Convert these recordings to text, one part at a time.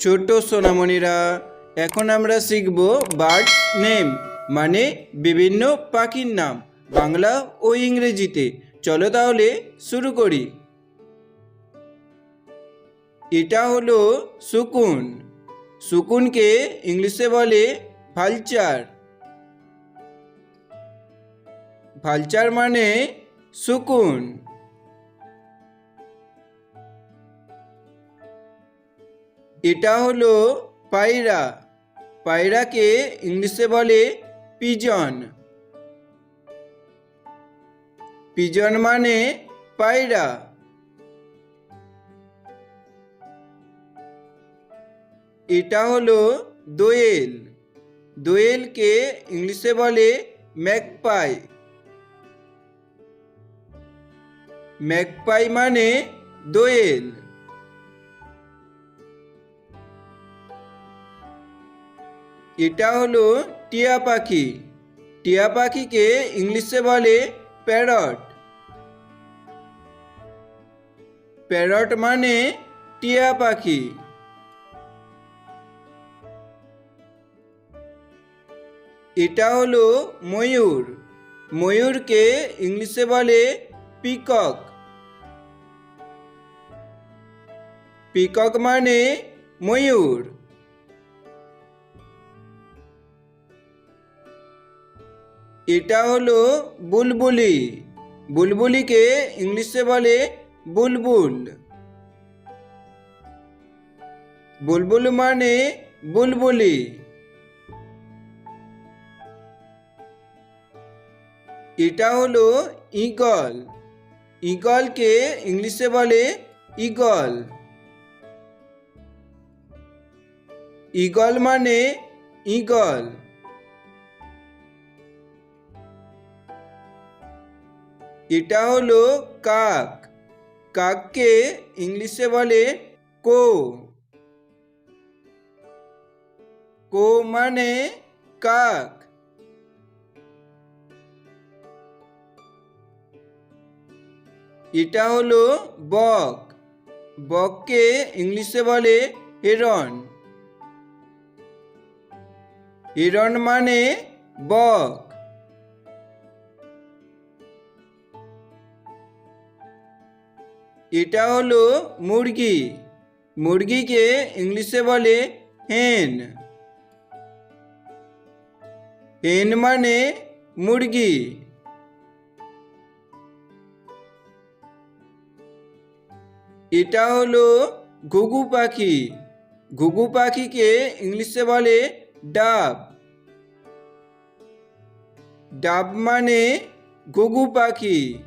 ছোট সোনামণিরা, এখন আমরা শিখব বার্ডস নেম মানে বিভিন্ন পাখির নাম, বাংলা ও ইংরেজিতে। চলো তাহলে শুরু করি। এটা হলো শকুন। শকুনকে ইংলিশে বলে ভালচার। ভালচার মানে শকুন। এটা হলো পায়রা। পায়রাকে ইংলিশে বলে পিজন। পিজন মানে পায়রা। এটা হলো দোয়েল। দোয়েলকে ইংলিশে বলে ম্যাকপাই। ম্যাকপাই মানে দোয়েল। এটা হলো টিয়া পাখি। টিয়া পাখিকে ইংলিশে বলে প্যারট। প্যারট মানে টিয়া পাখি। এটা হলো ময়ূর। ময়ূরকে ইংলিশে বলে পিকক। পিকক মানে ময়ূর। এটা হলো বুলবুলি। বুলবুলিকে ইংলিশে বলে বুলবুল। বুলবুল মানে বুলবুলি। এটা হলো ঈগল। ঈগলকে ইংলিশে বলে ঈগল। ঈগল মানে ঈগল। এটা হলো কাক। কাককে ইংলিশে বলে কো। কো মানে কাক। এটা হলো বক। বককে ইংলিশে বলে হেরন। হেরন মানে বক। এটা হলো মুরগি। মুরগিকে ইংলিশে বলে হেন। হেন মানে মুরগি। এটা হলো ঘুঘু পাখি। ঘুঘু পাখিকে ইংলিশে বলে ডাব। ডাব মানে ঘুঘু পাখি।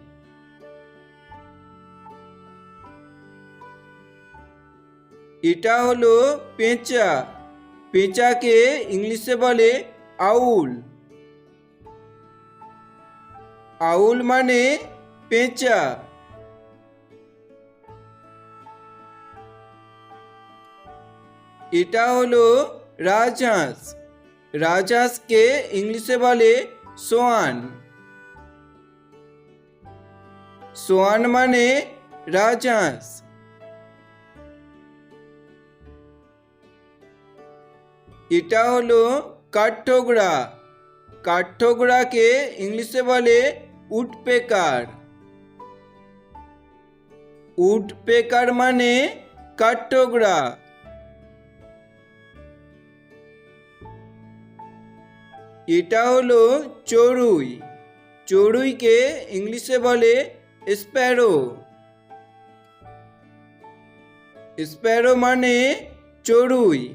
এটা হলো পেঁচা। পেঁচাকে ইংলিশে বলে আউল। আউল মানে পেঁচা। এটা হলো রাজহাঁস। রাজহাঁসকে ইংলিশে বলে সোয়ান। সোয়ান মানে রাজহাঁস। এটা হলো কাঠঠোকরা। কাঠঠোকরাকে ইংলিশে বলে উডপেকার। উডপেকার মানে কাঠঠোকরা। এটা হলো চড়ুই। চড়ুইকে ইংলিশে বলে স্প্যারো। স্প্যারো মানে চড়ুই।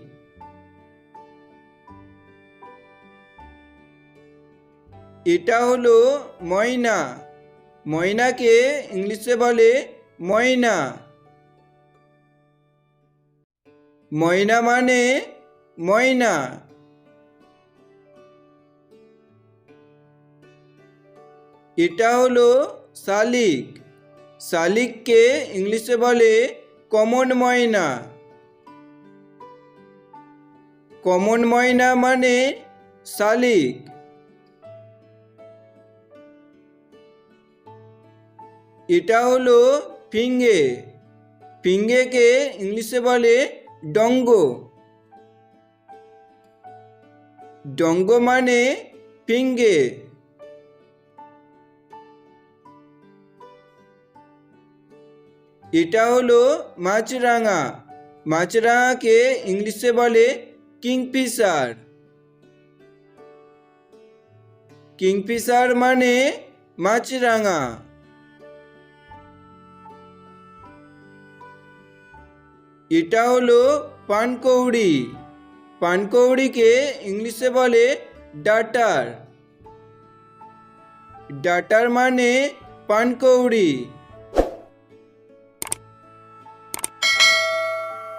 এটা হলো ময়না। ময়নাকে ইংলিশে বলে ময়না। ময়না মানে ময়না। এটা হলো শালিক। শালিককে ইংলিশে বলে কমন ময়না। কমন ময়না মানে শালিক। এটা হলো ফিঙ্গে। ফিঙ্গেকে ইংলিশে বলে ডঙ্গো। ডঙ্গ মানে ফিঙ্গে। এটা হলো মাছরাঙা। মাছরাঙাকে ইংলিশে বলে কিংফিশার। কিংফিশার মানে মাছরাঙা। এটা হলো পানকৌড়ি। পানকৌড়িকে ইংলিশে বলে ডাটার। ডাটার মানে পানকৌড়ি।